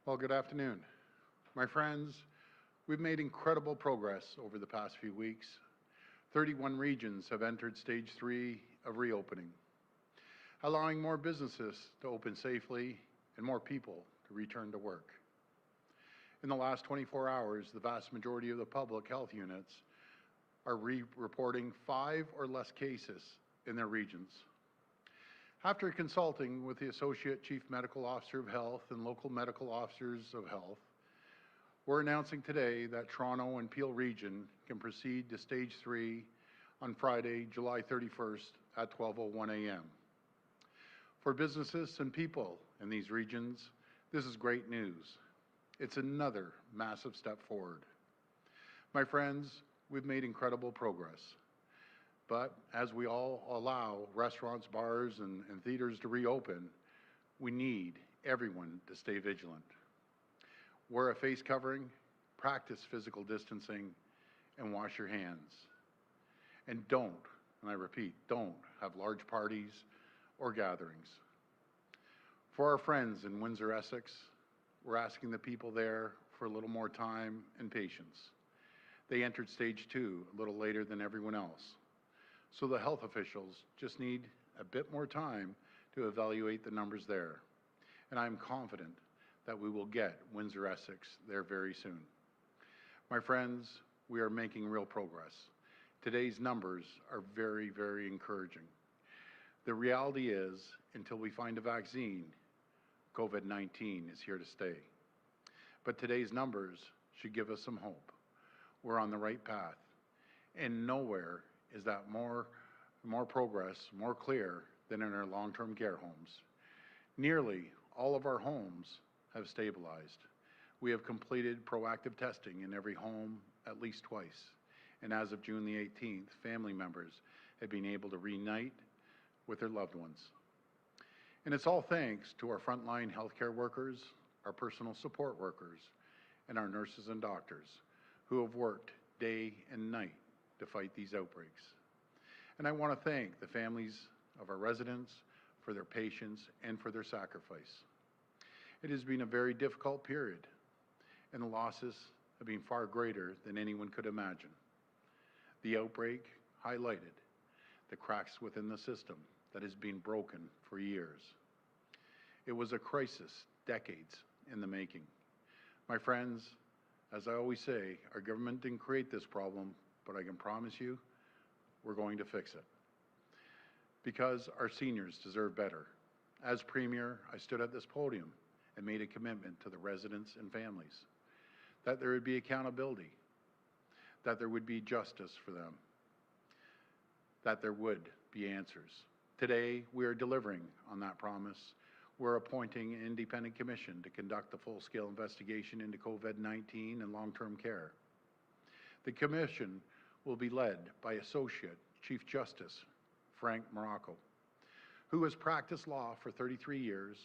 Well, good afternoon. My friends, we've made incredible progress over the past few weeks. 31 regions have entered stage 3 of reopening, allowing more businesses to open safely and more people to return to work. In the last 24 hours, the vast majority of the public health units are reporting 5 or less cases in their regions. After consulting with the Associate Chief Medical Officer of Health and local medical officers of health, we're announcing today that Toronto and Peel Region can proceed to stage 3 on Friday, July 31st at 12:01 a.m. For businesses and people in these regions, this is great news. It's another massive step forward. My friends, we've made incredible progress. But as we all allow restaurants, bars, and theaters to reopen, we need everyone to stay vigilant. Wear a face covering, practice physical distancing, and wash your hands. And don't, and I repeat, don't have large parties or gatherings. For our friends in Windsor-Essex, we're asking the people there for a little more time and patience. They entered stage 2 a little later than everyone else. So the health officials just need a bit more time to evaluate the numbers there. And I'm confident that we will get Windsor-Essex there very soon. My friends, we are making real progress. Today's numbers are very, very encouraging. The reality is, until we find a vaccine, COVID-19 is here to stay. But today's numbers should give us some hope. We're on the right path, and nowhere is that more progress, more clear than in our long-term care homes. Nearly all of our homes have stabilized. We have completed proactive testing in every home at least twice. And as of June the 18th, family members have been able to reunite with their loved ones. And it's all thanks to our frontline healthcare workers, our personal support workers, and our nurses and doctors who have worked day and night to fight these outbreaks. And I want to thank the families of our residents for their patience and for their sacrifice. It has been a very difficult period, and the losses have been far greater than anyone could imagine. The outbreak highlighted the cracks within the system that has been broken for years. It was a crisis decades in the making. My friends, as I always say, our government didn't create this problem, but I can promise you, we're going to fix it. Because our seniors deserve better. As Premier, I stood at this podium and made a commitment to the residents and families that there would be accountability, that there would be justice for them, that there would be answers. Today, we are delivering on that promise. We're appointing an independent commission to conduct a full-scale investigation into COVID-19 and long-term care. The commission will be led by Associate Chief Justice Frank Marrocco, who has practiced law for 33 years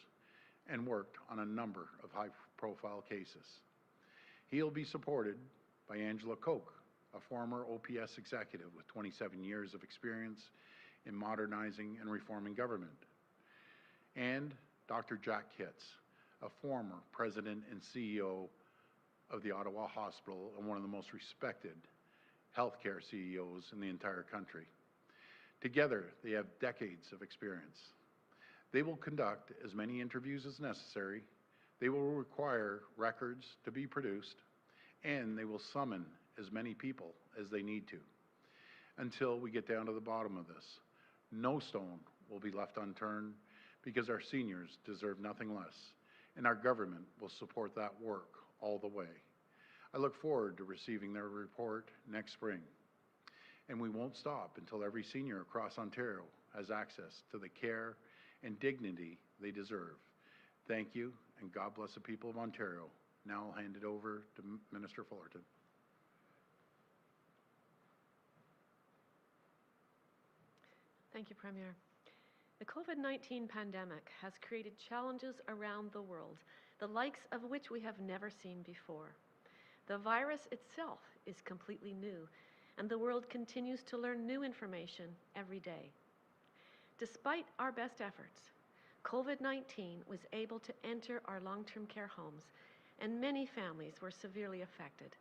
and worked on a number of high-profile cases. He'll be supported by Angela Koch, a former OPS executive with 27 years of experience in modernizing and reforming government, and Dr. Jack Hitz, a former president and CEO of the Ottawa Hospital and one of the most respected healthcare CEOs in the entire country. Together, they have decades of experience. They will conduct as many interviews as necessary. They will require records to be produced, and they will summon as many people as they need to until we get down to the bottom of this. No stone will be left unturned because our seniors deserve nothing less, and our government will support that work all the way. I look forward to receiving their report next spring. And we won't stop until every senior across Ontario has access to the care and dignity they deserve. Thank you, and God bless the people of Ontario. Now I'll hand it over to Minister Fullerton. Thank you, Premier. The COVID-19 pandemic has created challenges around the world, the likes of which we have never seen before. The virus itself is completely new, and the world continues to learn new information every day. Despite our best efforts, COVID-19 was able to enter our long-term care homes and many families were severely affected.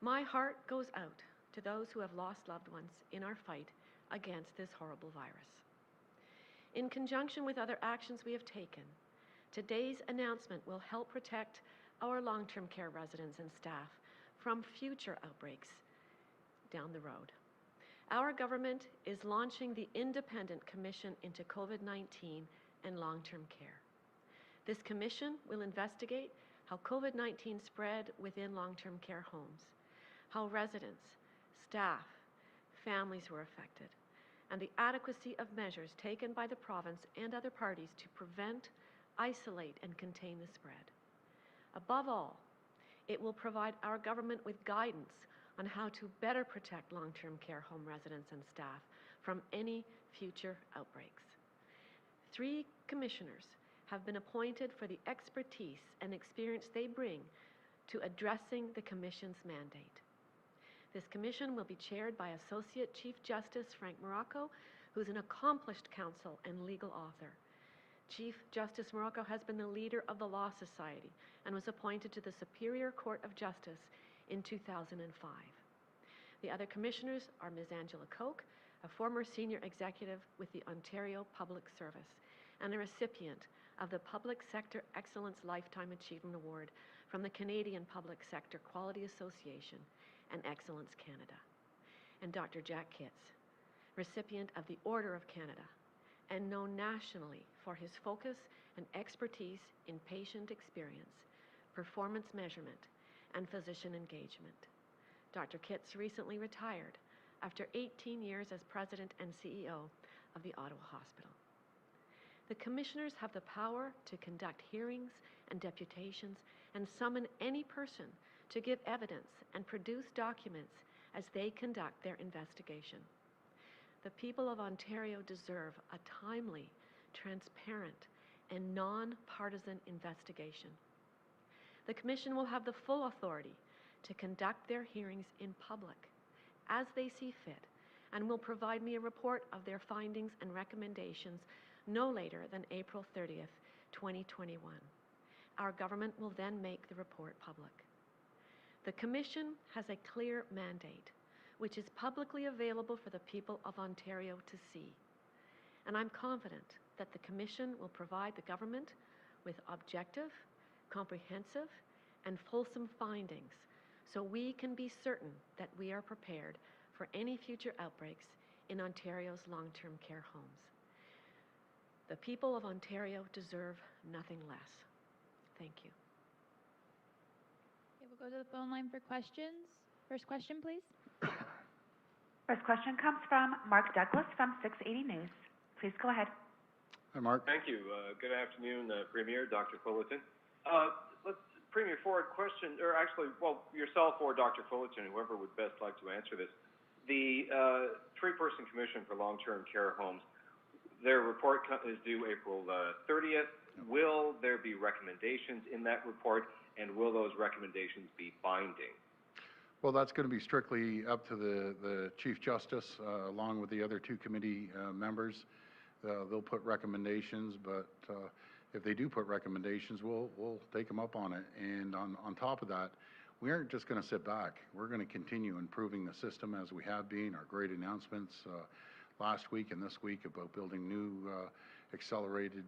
My heart goes out to those who have lost loved ones in our fight against this horrible virus. In conjunction with other actions we have taken, today's announcement will help protect our long-term care residents and staff from future outbreaks down the road. Our government is launching the Independent Commission into COVID-19 and long-term care. This commission will investigate how COVID-19 spread within long-term care homes, how residents, staff, families were affected, and the adequacy of measures taken by the province and other parties to prevent, isolate, and contain the spread. Above all, it will provide our government with guidance on how to better protect long-term care home residents and staff from any future outbreaks. 3 commissioners have been appointed for the expertise and experience they bring to addressing the Commission's mandate. This commission will be chaired by Associate Chief Justice Frank Marrocco, who's an accomplished counsel and legal author. Chief Justice Marrocco has been the leader of the Law Society and was appointed to the Superior Court of Justice in 2005. The other commissioners are Ms. Angela Koch, a former senior executive with the Ontario Public Service and a recipient of the Public Sector Excellence Lifetime Achievement Award from the Canadian Public Sector Quality Association and Excellence Canada, and Dr. Jack Kitts, recipient of the Order of Canada and known nationally for his focus and expertise in patient experience, performance measurement, and physician engagement. Dr. Kitts recently retired after 18 years as President and CEO of the Ottawa Hospital. The commissioners have the power to conduct hearings and deputations and summon any person to give evidence and produce documents as they conduct their investigation. The people of Ontario deserve a timely, transparent, and non-partisan investigation. The Commission will have the full authority to conduct their hearings in public as they see fit and will provide me a report of their findings and recommendations no later than April 30th, 2021. Our government will then make the report public. The Commission has a clear mandate, which is publicly available for the people of Ontario to see. And I'm confident that the Commission will provide the government with objective, comprehensive, and fulsome findings so we can be certain that we are prepared for any future outbreaks in Ontario's long-term care homes. The people of Ontario deserve nothing less. Thank you. Okay, we'll go to the phone line for questions. First question, please. First question comes from Mark Douglas from 680 News. Please go ahead. Hi, Mark. Thank you. Good afternoon, Premier, Dr. Fullerton. Premier, forward question, or actually, well, yourself or Dr. Fullerton, whoever would best like to answer this. The 3-person commission for long-term care homes, their report is due April 30th. Will there be recommendations in that report, and will those recommendations be binding? Well, that's going to be strictly up to the Chief Justice, along with the other 2 committee members. They'll put recommendations, but if they do put recommendations, we'll take them up on it. And on top of that, we aren't just going to sit back. We're going to continue improving the system as we have been. Our great announcements last week and this week about building new accelerated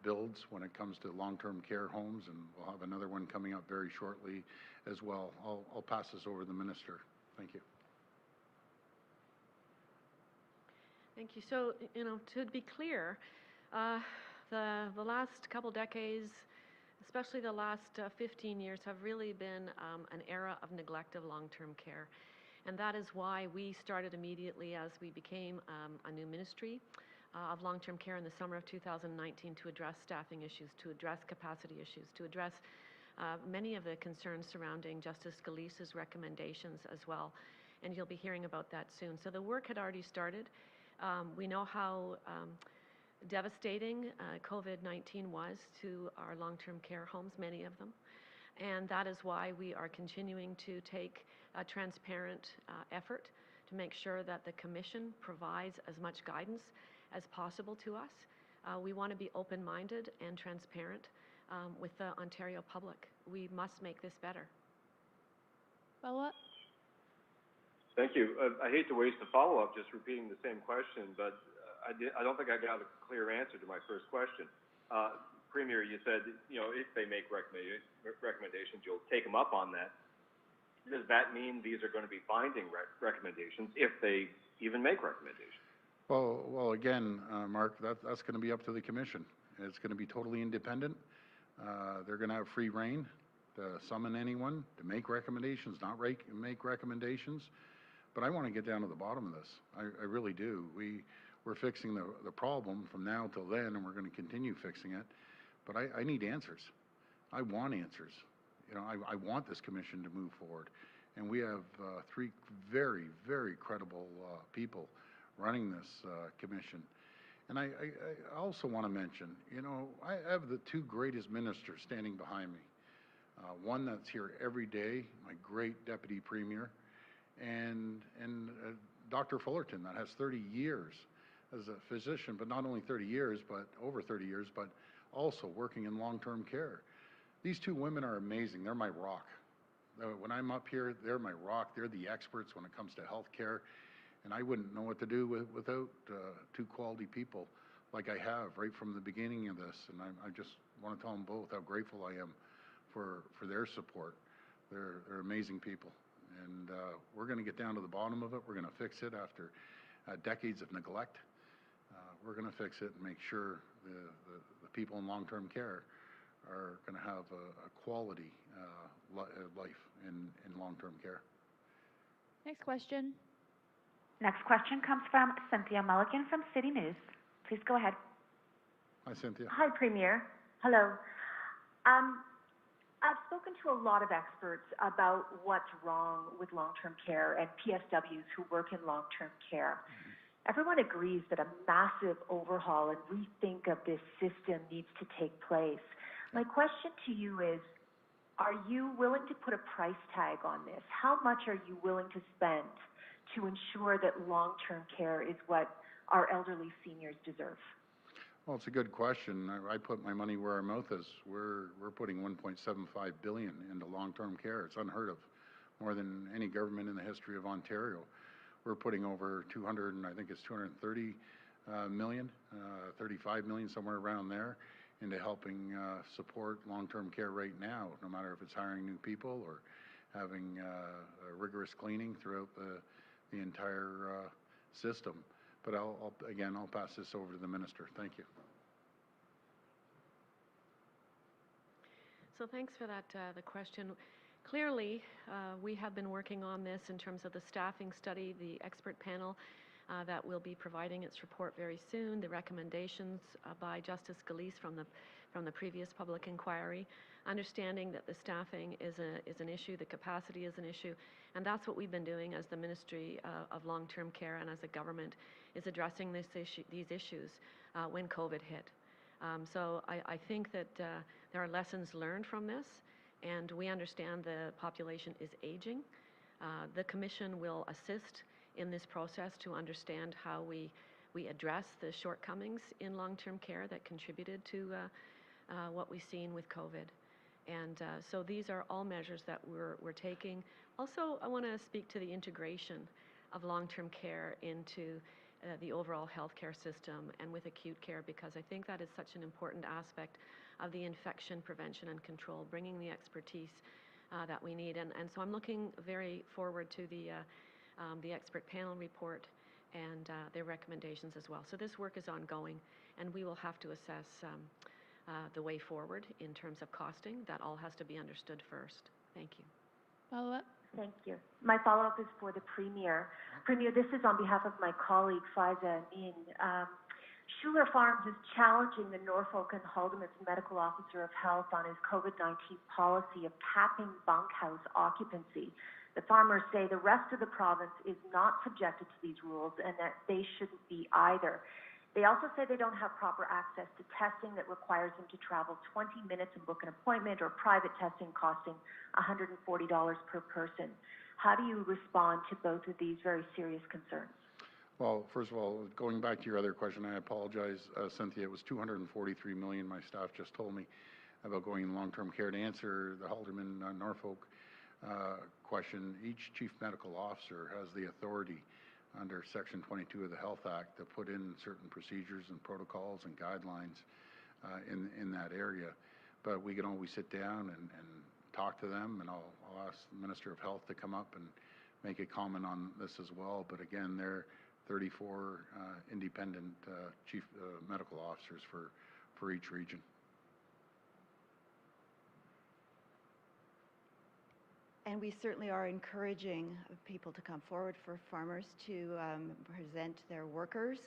builds when it comes to long-term care homes, and we'll have another one coming up very shortly as well. I'll pass this over to the Minister. Thank you. Thank you. So, to be clear, the last couple decades, especially the last 15 years, have really been an era of neglect of long-term care. And that is why we started immediately as we became a new ministry of long-term care in the summer of 2019 to address staffing issues, to address capacity issues, to address many of the concerns surrounding Justice Scalise's recommendations as well. And you'll be hearing about that soon. So the work had already started. We know how devastating COVID-19 was to our long-term care homes, many of them. And that is why we are continuing to take a transparent effort to make sure that the Commission provides as much guidance as possible to us. We want to be open-minded and transparent with the Ontario public. We must make this better. Follow-up? Thank you. I hate to waste the follow-up just repeating the same question, but I don't think I got a clear answer to my first question. Premier, you said, if they make recommendations, you'll take them up on that. Does that mean these are going to be binding recommendations if they even make recommendations? Well, again, Mark, that's going to be up to the Commission. It's going to be totally independent. They're going to have free rein to summon anyone, to make recommendations, not make recommendations. But I want to get down to the bottom of this. I really do. We're fixing the problem from now till then, and we're going to continue fixing it. But I need answers. I want answers. I want this Commission to move forward. And we have three very, very credible people running this Commission. And I also want to mention, I have the two greatest ministers standing behind me. One that's here every day, my great Deputy Premier, and Dr. Fullerton, that has 30 years as a physician, but not only 30 years, but over 30 years, but also working in long-term care. These two women are amazing. They're my rock. When I'm up here, they're my rock. They're the experts when it comes to health care. And I wouldn't know what to do without two quality people like I have right from the beginning of this. And I just want to tell them both how grateful I am for their support. They're amazing people. And we're going to get down to the bottom of it. We're going to fix it after decades of neglect. We're going to fix it and make sure the people in long-term care are going to have a quality life in long-term care. Next question. Next question comes from Cynthia Mulligan from City News. Please go ahead. Hi, Cynthia. Hi, Premier. Hello. I've spoken to a lot of experts about what's wrong with long-term care and PSWs who work in long-term care. Everyone agrees that a massive overhaul and rethink of this system needs to take place. My question to you is, are you willing to put a price tag on this? How much are you willing to spend to ensure that long-term care is what our elderly seniors deserve? Well, it's a good question. I put my money where our mouth is. We're putting $1.75 billion into long-term care. It's unheard of, more than any government in the history of Ontario. We're putting over 230 million, 35 million, somewhere around there, into helping support long-term care right now, no matter if it's hiring new people or having rigorous cleaning throughout the entire system. But I'll pass this over to the Minister. Thank you. So thanks for that, the question. Clearly, we have been working on this in terms of the staffing study, the expert panel that will be providing its report very soon, the recommendations by Justice Scalise from the previous public inquiry, understanding that the staffing is an issue, the capacity is an issue, and that's what we've been doing as the Ministry of Long-Term Care and as a government, is addressing these issues when COVID hit. So I think that there are lessons learned from this, and we understand the population is aging. The Commission will assist in this process to understand how we address the shortcomings in long-term care that contributed to what we've seen with COVID. And so these are all measures that we're taking. Also, I want to speak to the integration of long-term care into the overall healthcare system and with acute care, because I think that is such an important aspect of the infection prevention and control, bringing the expertise that we need. And so I'm looking very forward to the expert panel report and their recommendations as well. So this work is ongoing, and we will have to assess the way forward in terms of costing. That all has to be understood first. Thank you. Follow-up? Thank you. My follow-up is for the Premier. Premier, this is on behalf of my colleague, Faiza Amin. Schuler Farms is challenging the Norfolk and Haldimand's Medical Officer of Health on his COVID-19 policy of capping bunkhouse occupancy. The farmers say the rest of the province is not subjected to these rules and that they shouldn't be either. They also say they don't have proper access to testing that requires them to travel 20 minutes and book an appointment, or private testing costing $140 per person. How do you respond to both of these very serious concerns? Well, first of all, going back to your other question, I apologize, Cynthia. It was $243 million, my staff just told me. about going in long-term care. To answer the Halderman Norfolk question, each chief medical officer has the authority under Section 22 of the Health Act to put in certain procedures and protocols and guidelines in that area. But we can always sit down and talk to them, and I'll ask the Minister of Health to come up and make a comment on this as well. But again, there are 34 independent chief medical officers for each region. And we certainly are encouraging people to come forward, for farmers to present their workers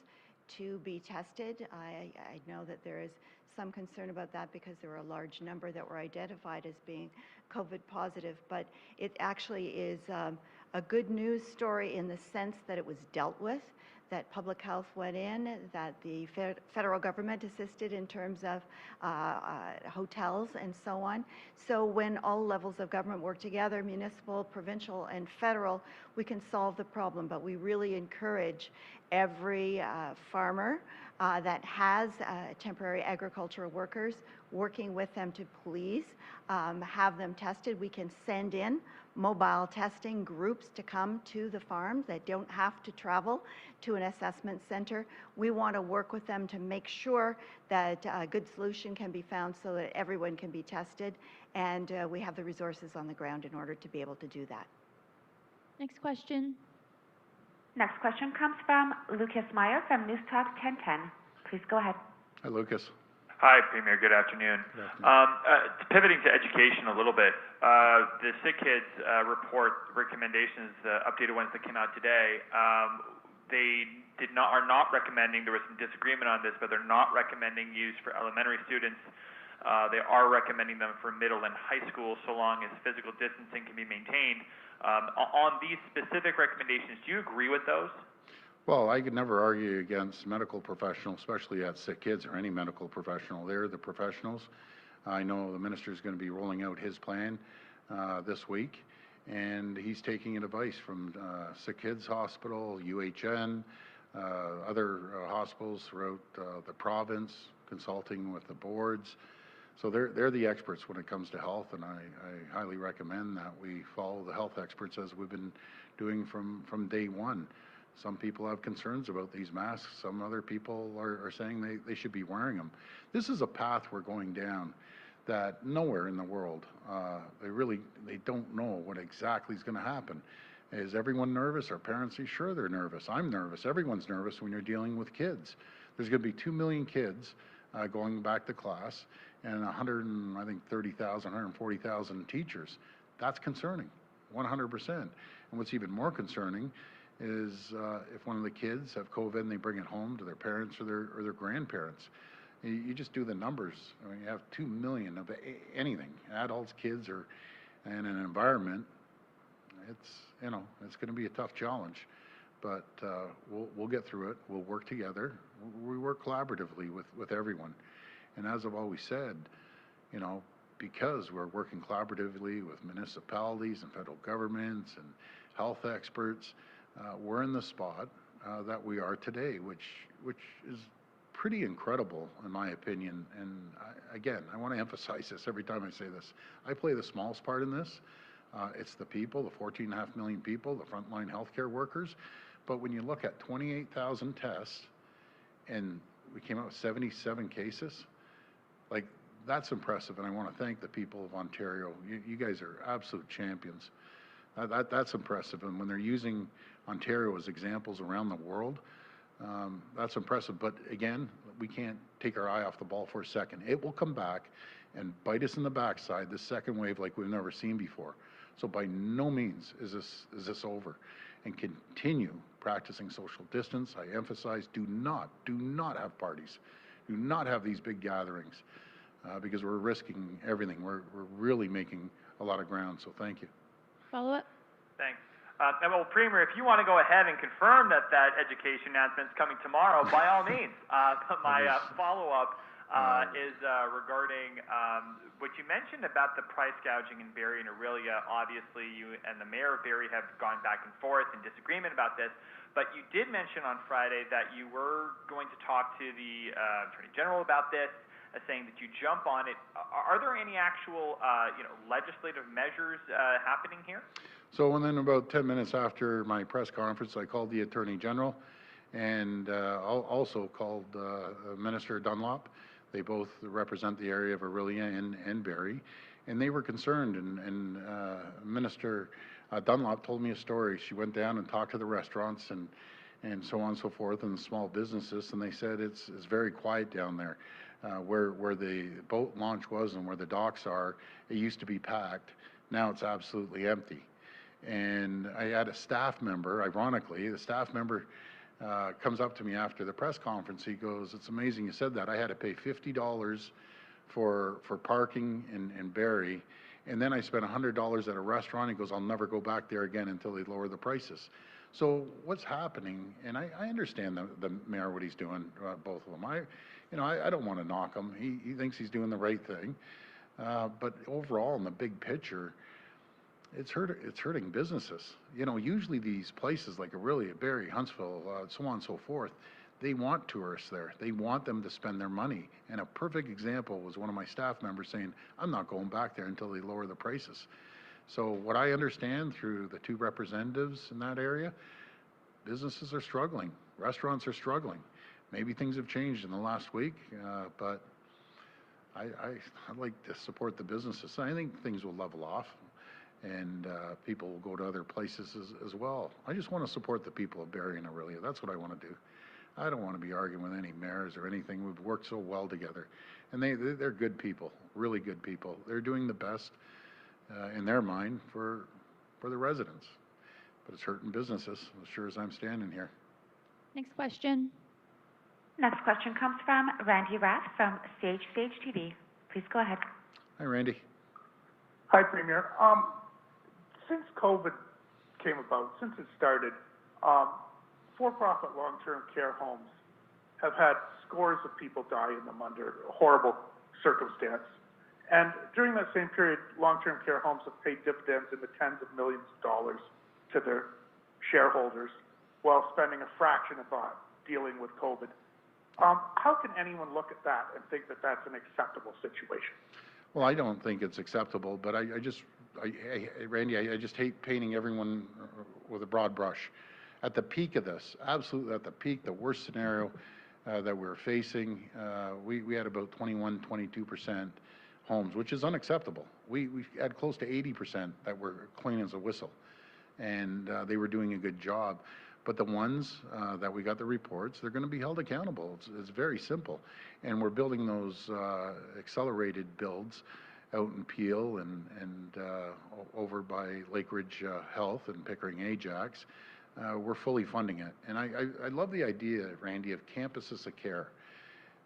to be tested. I know that there is some concern about that because there were a large number that were identified as being COVID positive, but it actually is a good news story in the sense that it was dealt with, that public health went in, that the federal government assisted in terms of hotels and so on. So when all levels of government work together, municipal, provincial, and federal, we can solve the problem. But we really encourage every farmer that has temporary agricultural workers, working with them to please have them tested. We can send in mobile testing groups to come to the farms that don't have to travel to an assessment center. We want to work with them to make sure that a good solution can be found so that everyone can be tested, and we have the resources on the ground in order to be able to do that. Next question. Next question comes from Lucas Meyer from News Talk 1010. Please go ahead. Hi, Lucas. Hi, Premier. Good afternoon. Pivoting to education a little bit, the Sick Kids report recommendations, the updated ones that came out today, they are not recommending, there was some disagreement on this, but they're not recommending use for elementary students. They are recommending them for middle and high school so long as physical distancing can be maintained. On these specific recommendations, do you agree with those? Well, I could never argue against medical professionals, especially at Sick Kids or any medical professional. They're the professionals. I know the minister is going to be rolling out his plan this week, and he's taking advice from Sick Kids Hospital, UHN, other hospitals throughout the province, consulting with the boards. So they're the experts when it comes to health, and I highly recommend that we follow the health experts as we've been doing from day one. Some people have concerns about these masks. Some other people are saying they should be wearing them. This is a path we're going down that nowhere in the world, they don't know what exactly is going to happen. Is everyone nervous? Are parents sure they're nervous? I'm nervous. Everyone's nervous when you're dealing with kids. There's going to be 2 million kids going back to class, and 140,000 teachers. That's concerning, 100%. And what's even more concerning is if one of the kids have COVID and they bring it home to their parents or their grandparents. You just do the numbers. I mean, you have 2 million of anything, adults, kids, or in an environment. It's going to be a tough challenge, but we'll get through it. We'll work together. We work collaboratively with everyone. And as I've always said, because we're working collaboratively with municipalities and federal governments and health experts, we're in the spot that we are today, which is pretty incredible in my opinion. And I want to emphasize this every time I say this. I play the smallest part in this. It's the people, the 14.5 million people, the frontline healthcare workers. But when you look at 28,000 tests and we came out with 77 cases, that's impressive. And I want to thank the people of Ontario. You guys are absolute champions. That's impressive. And when they're using Ontario as examples around the world, that's impressive. But again, we can't take our eye off the ball for a second. It will come back and bite us in the backside, this second wave, like we've never seen before. So by no means is this over. And continue practicing social distance. I emphasize, do not have parties. Do not have these big gatherings because we're risking everything. We're really making a lot of ground. So thank you. Follow-up? Thanks. Well, Premier, if you want to go ahead and confirm that education announcement is coming tomorrow, by all means. My follow-up is regarding what you mentioned about the price gouging in Barrie and Orillia. Obviously, you and the Mayor of Barrie have gone back and forth in disagreement about this, but you did mention on Friday that you were going to talk to the Attorney General about this, saying that you jump on it. Are there any actual, legislative measures happening here? So within about 10 minutes after my press conference, I called the Attorney General and also called Minister Dunlop. They both represent the area of Orillia and Barrie, and they were concerned. And Minister Dunlop told me a story. She went down and talked to the restaurants and so on and so forth, and the small businesses, and they said it's very quiet down there. Where the boat launch was and where the docks are, it used to be packed. Now it's absolutely empty. And I had a staff member, ironically, the staff member comes up to me after the press conference. He goes, "It's amazing you said that. I had to pay $50 for parking in Barrie, and then I spent $100 at a restaurant." He goes, "I'll never go back there again until they lower the prices." So what's happening, and I understand the mayor, what he's doing, both of them. I don't want to knock him. He thinks he's doing the right thing. But overall, in the big picture, it's hurting businesses. Usually these places like Orillia, Barrie, Huntsville, so on and so forth, they want tourists there. They want them to spend their money. And a perfect example was one of my staff members saying, "I'm not going back there until they lower the prices." So what I understand through the two representatives in that area, businesses are struggling. Restaurants are struggling. Maybe things have changed in the last week, but I'd like to support the businesses. I think things will level off, and people will go to other places as well. I just want to support the people of Barrie and Orillia. That's what I want to do. I don't want to be arguing with any mayors or anything. We've worked so well together, and they're good people, really good people. They're doing the best in their mind for the residents, but it's hurting businesses as sure as I'm standing here. Next question. Next question comes from Randy Rath from Sage TV. Please go ahead. Hi, Randy. Hi, Premier. Since COVID came about, since it started, for-profit long-term care homes have had scores of people die in them under horrible circumstance. And during that same period, long-term care homes have paid dividends in the tens of millions of dollars to their shareholders while spending a fraction of that dealing with COVID. How can anyone look at that and think that that's an acceptable situation? Well, I don't think it's acceptable, but Randy, I just hate painting everyone with a broad brush. At the peak of this, absolutely at the peak, the worst scenario that we're facing, we had about 22% homes, which is unacceptable. We had close to 80% that were clean as a whistle, and they were doing a good job. But the ones that we got the reports, they're going to be held accountable. It's very simple. And we're building those accelerated builds out in Peel and over by Lake Ridge Health and Pickering Ajax. We're fully funding it. And I love the idea, Randy, of campuses of care,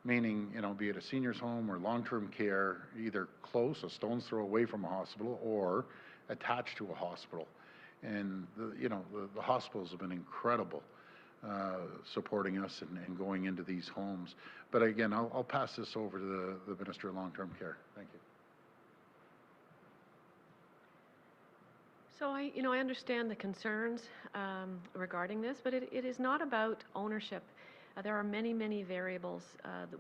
meaning, be it a senior's home or long-term care, either close, a stone's throw away from a hospital, or attached to a hospital. And the hospitals have been incredible supporting us and going into these homes. But again, I'll pass this over to the Minister of Long-Term Care. Thank you. So I understand the concerns regarding this, but it is not about ownership. There are many, many variables.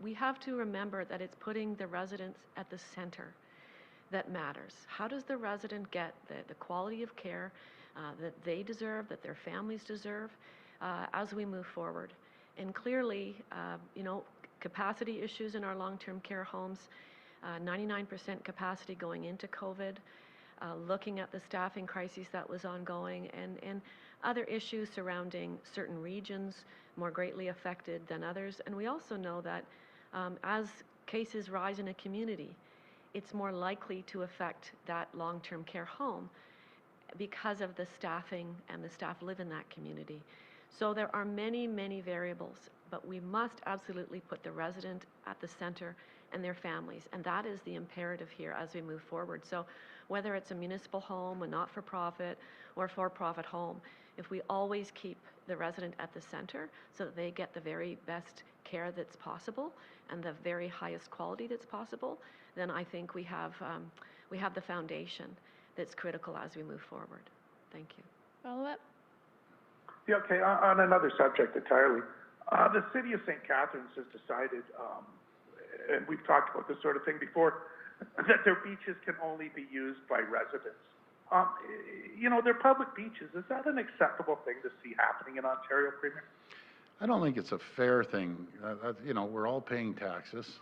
We have to remember that it's putting the residents at the center that matters. How does the resident get the quality of care that they deserve, that their families deserve, as we move forward? And clearly, capacity issues in our long-term care homes, 99% capacity going into COVID, looking at the staffing crisis that was ongoing, and other issues surrounding certain regions more greatly affected than others. And we also know that as cases rise in a community, it's more likely to affect that long-term care home because of the staffing, and the staff live in that community. So there are many, many variables, but we must absolutely put the resident at the center and their families, and that is the imperative here as we move forward. So whether it's a municipal home, a not-for-profit, or for-profit home, if we always keep the resident at the center so that they get the very best care that's possible and the very highest quality that's possible, then I think we have the foundation that's critical as we move forward. Thank you. Follow up? Yeah, okay, on another subject entirely. The City of St. Catharines has decided, and we've talked about this sort of thing before, that their beaches can only be used by residents. They're public beaches. Is that an acceptable thing to see happening in Ontario, Premier? I don't think it's a fair thing. We're all paying taxes.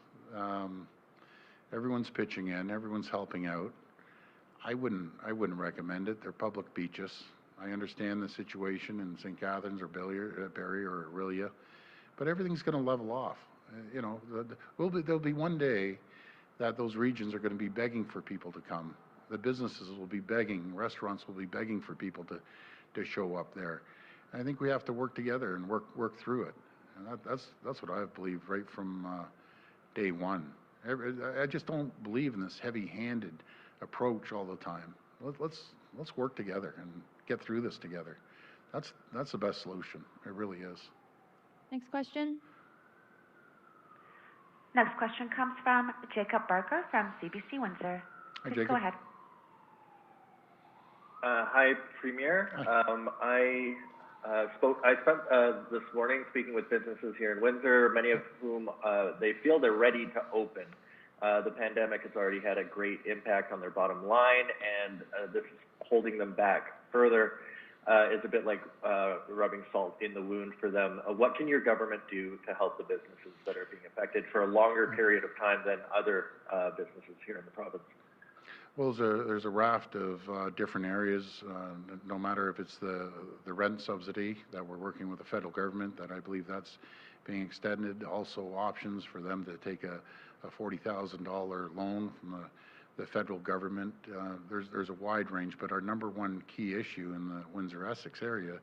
Everyone's pitching in. Everyone's helping out. I wouldn't recommend it. They're public beaches. I understand the situation in St. Catharines or Barrie or Orillia, but everything's going to level off. There'll be one day that those regions are going to be begging for people to come. The businesses will be begging, restaurants will be begging for people to show up there. I think we have to work together and work through it. And that's what I've believed right from day one. I just don't believe in this heavy-handed approach all the time. Let's work together and get through this together. That's the best solution. It really is. Next question. Next question comes from Jacob Barker from CBC Windsor. Hi, Please Jacob. go ahead. Hi, Premier. Hi. I spent this morning speaking with businesses here in Windsor, many of whom they feel they're ready to open. The pandemic has already had a great impact on their bottom line, and this is holding them back further. It's a bit like rubbing salt in the wound for them. What can your government do to help the businesses that are being affected for a longer period of time than other businesses here in the province? Well, there's a raft of different areas, no matter if it's the rent subsidy that we're working with the federal government, that I believe that's being extended. Also options for them to take a $40,000 loan from the federal government. There's a wide range, but our number one key issue in the Windsor-Essex area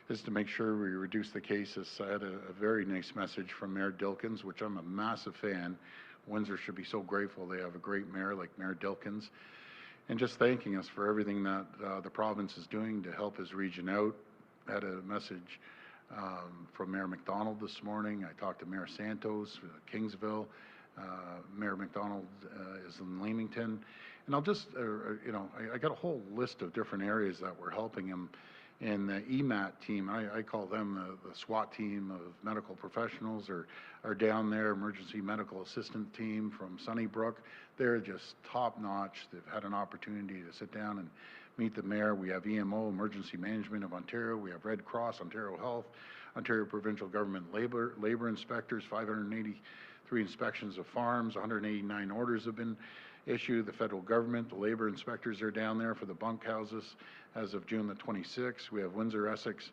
is to make sure we reduce the cases. I had a very nice message from Mayor Dilkins, which I'm a massive fan. Windsor should be so grateful they have a great mayor like Mayor Dilkins, and just thanking us for everything that the province is doing to help his region out. I had a message from Mayor McDonald this morning. I talked to Mayor Santos, Kingsville. Mayor McDonald is in Leamington, and I'll just, I got a whole list of different areas that we're helping him. And the EMAT team, I call them the SWAT team of medical professionals, are down there, emergency medical assistant team from Sunnybrook. They're just top notch. They've had an opportunity to sit down and meet the mayor. We have EMO, Emergency Management of Ontario. We have Red Cross, Ontario Health, Ontario Provincial Government labor inspectors, 583 inspections of farms, 189 orders have been issued. The federal government, the labor inspectors are down there for the bunkhouses as of June the 26th. We have Windsor-Essex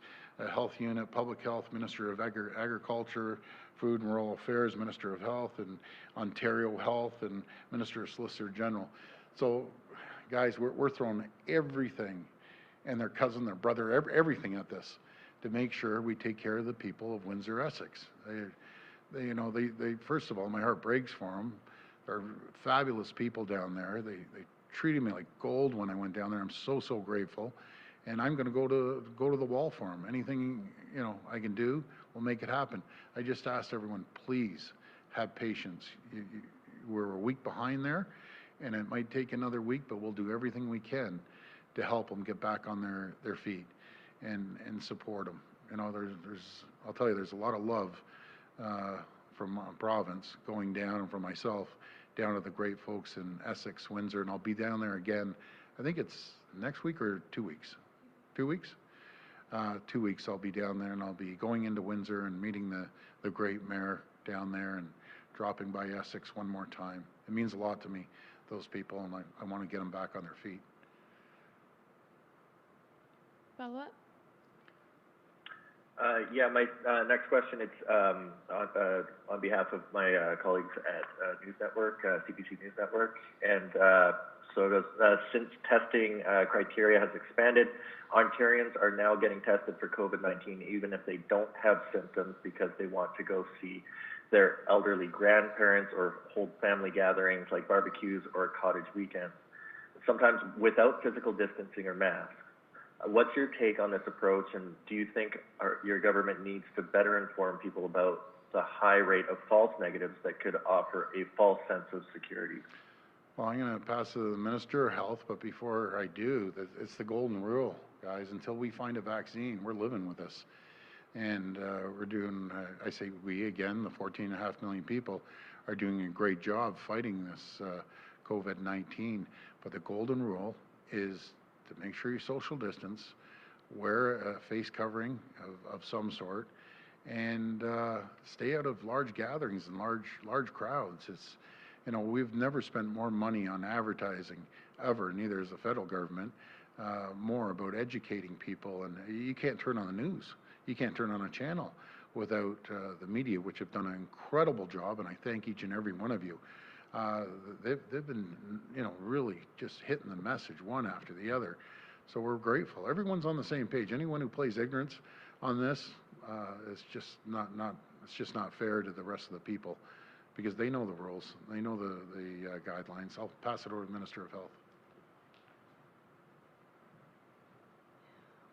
Health Unit, Public Health, Minister of Agriculture, Food and Rural Affairs, Minister of Health, and Ontario Health, and Minister of Solicitor General. So, guys, we're throwing everything, and their cousin, their brother, everything at this to make sure we take care of the people of Windsor-Essex. They first of all, my heart breaks for them. They're fabulous people down there. They treated me like gold when I went down there. I'm so grateful, and I'm going to go to the wall for them. Anything I can do, we'll make it happen. I just asked everyone, please have patience. We're a week behind there, and it might take another week, but we'll do everything we can to help them get back on their feet and support them. I'll tell you, there's a lot of love from our province going down, and from myself down to the great folks in Essex, Windsor, and I'll be down there again. I think it's next week or 2 weeks. 2 weeks? 2 weeks I'll be down there, and I'll be going into Windsor and meeting the great mayor down there and dropping by Essex one more time. It means a lot to me, those people, and I want to get them back on their feet. Follow-up? My next question, it's on behalf of my colleagues at News Network, CBC News Network, and since testing criteria has expanded, Ontarians are now getting tested for COVID-19 even if they don't have symptoms, because they want to go see their elderly grandparents or hold family gatherings like barbecues or cottage weekends, sometimes without physical distancing or masks. What's your take on this approach, and do you think your government needs to better inform people about the high rate of false negatives that could offer a false sense of security? Well, I'm going to pass it to the Minister of Health, but before I do, it's the golden rule, guys. Until we find a vaccine, we're living with this. And we're doing, I say we again, the 14.5 million people are doing a great job fighting this COVID-19. But the golden rule is to make sure you social distance, wear a face covering of some sort, and stay out of large gatherings and large crowds. It's, you know, we've never spent more money on advertising ever, neither has the federal government, more about educating people. And you can't turn on the news, you can't turn on a channel without the media, which have done an incredible job, and I thank each and every one of you. They've been, you know, really just hitting the message one after the other. So we're grateful. Everyone's on the same page. Anyone who plays ignorance on this, it's just not fair to the rest of the people, because they know the rules, they know the guidelines. I'll pass it over to the Minister of Health.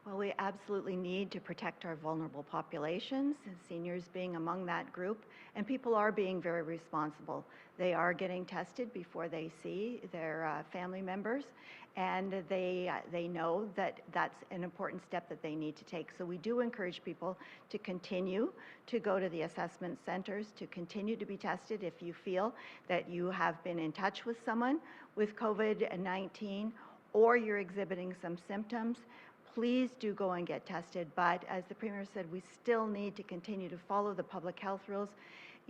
Well, we absolutely need to protect our vulnerable populations, seniors being among that group, and people are being very responsible. They are getting tested before they see their family members, and they know that that's an important step that they need to take. So we do encourage people to continue to go to the assessment centers, to continue to be tested if you feel that you have been in touch with someone with COVID-19 or you're exhibiting some symptoms. Please do go and get tested, but as the Premier said, we still need to continue to follow the public health rules.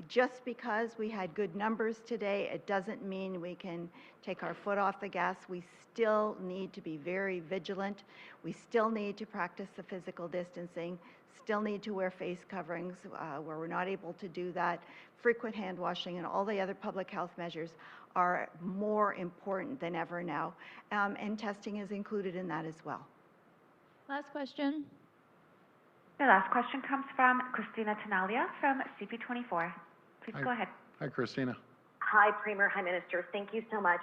Just because we had good numbers today, it doesn't mean we can take our foot off the gas. We still need to be very vigilant. We still need to practice the physical distancing, still need to wear face coverings where we're not able to do that. Frequent hand washing and all the other public health measures are more important than ever now, and testing is included in that as well. Last question. The last question comes from Christina Tanalia from CP24. Please go ahead. Hi, Christina. Hi, Premier. Hi, Minister. Thank you so much.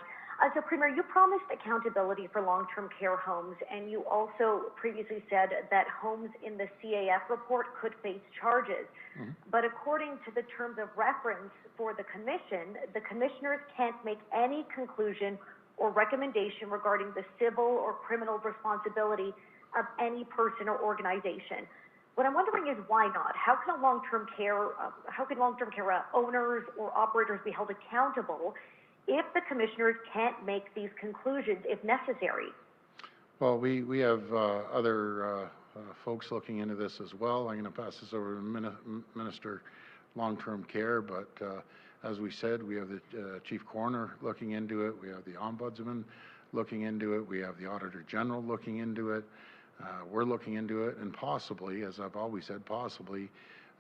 So, Premier, you promised accountability for long-term care homes, and you also previously said that homes in the CAF report could face charges. But according to the terms of reference for the Commission, the Commissioners can't make any conclusion or recommendation regarding the civil or criminal responsibility of any person or organization. What I'm wondering is why not? How can long-term care owners or operators be held accountable if the Commissioners can't make these conclusions if necessary? Well, we have other folks looking into this as well. I'm going to pass this over to Minister Long-Term Care, but as we said, we have the Chief Coroner looking into it, we have the Ombudsman looking into it, we have the Auditor General looking into it. We're looking into it, and possibly, as I've always said, possibly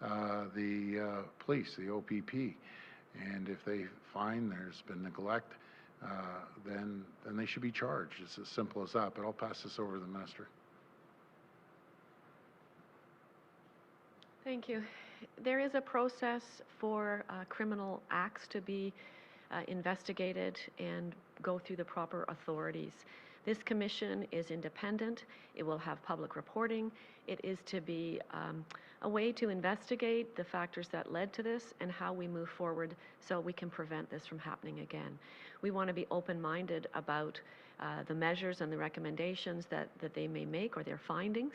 the police, the OPP. And if they find there's been neglect, then they should be charged. It's as simple as that. But I'll pass this over to the Minister. Thank you. There is a process for criminal acts to be investigated and go through the proper authorities. This commission is independent. It will have public reporting. It is to be a way to investigate the factors that led to this and how we move forward so we can prevent this from happening again. We want to be open-minded about the measures and the recommendations that they may make or their findings.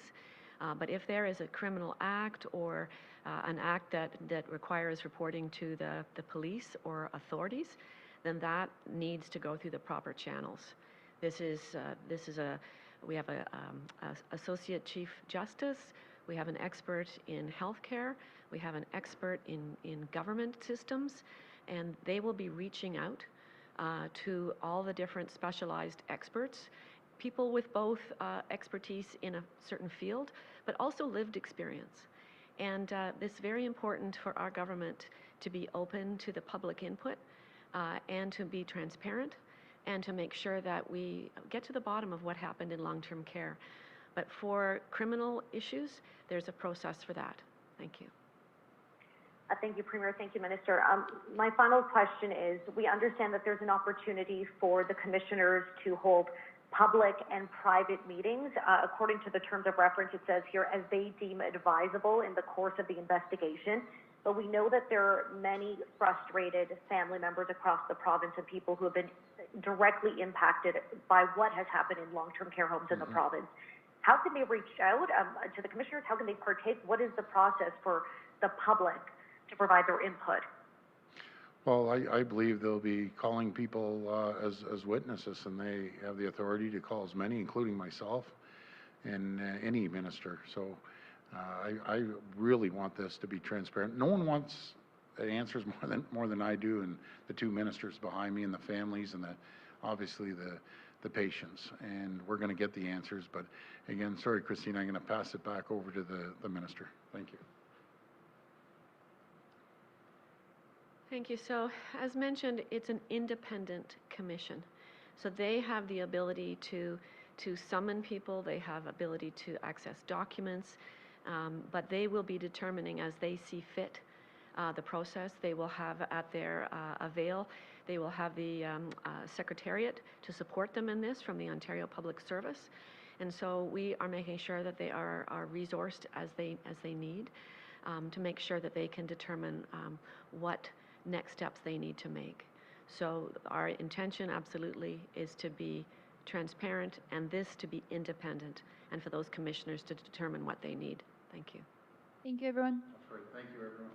But if there is a criminal act or an act that requires reporting to the police or authorities, then that needs to go through the proper channels. We have a Associate Chief Justice, we have an expert in healthcare, we have an expert in government systems, and they will be reaching out to all the different specialized experts, people with both expertise in a certain field, but also lived experience. And it's very important for our government to be open to the public input and to be transparent, and to make sure that we get to the bottom of what happened in long-term care. But for criminal issues, there's a process for that. Thank you. Thank you, Premier. Thank you, Minister. My final question is, we understand that there's an opportunity for the Commissioners to hold public and private meetings. According to the terms of reference, it says here, as they deem advisable in the course of the investigation. But we know that there are many frustrated family members across the province and people who have been directly impacted by what has happened in long-term care homes in the province. How can they reach out to the Commissioners? How can they partake? What is the process for the public to provide their input? Well, I believe they'll be calling people as witnesses, and they have the authority to call as many, including myself and any minister. So I really want this to be transparent. No one wants answers more than I do, and the two ministers behind me, and the families, and obviously the patients. And we're going to get the answers. But again, sorry, Christine, I'm going to pass it back over to the minister. Thank you. Thank you. So, as mentioned, it's an independent commission. So they have the ability to summon people, they have ability to access documents, but they will be determining as they see fit the process. They will have at their avail, they will have the Secretariat to support them in this from the Ontario Public Service. And so we are making sure that they are resourced as they need to make sure that they can determine what next steps they need to make. So our intention absolutely is to be transparent and this to be independent, and for those commissioners to determine what they need. Thank you. Thank you, everyone. That's right. Thank you, everyone.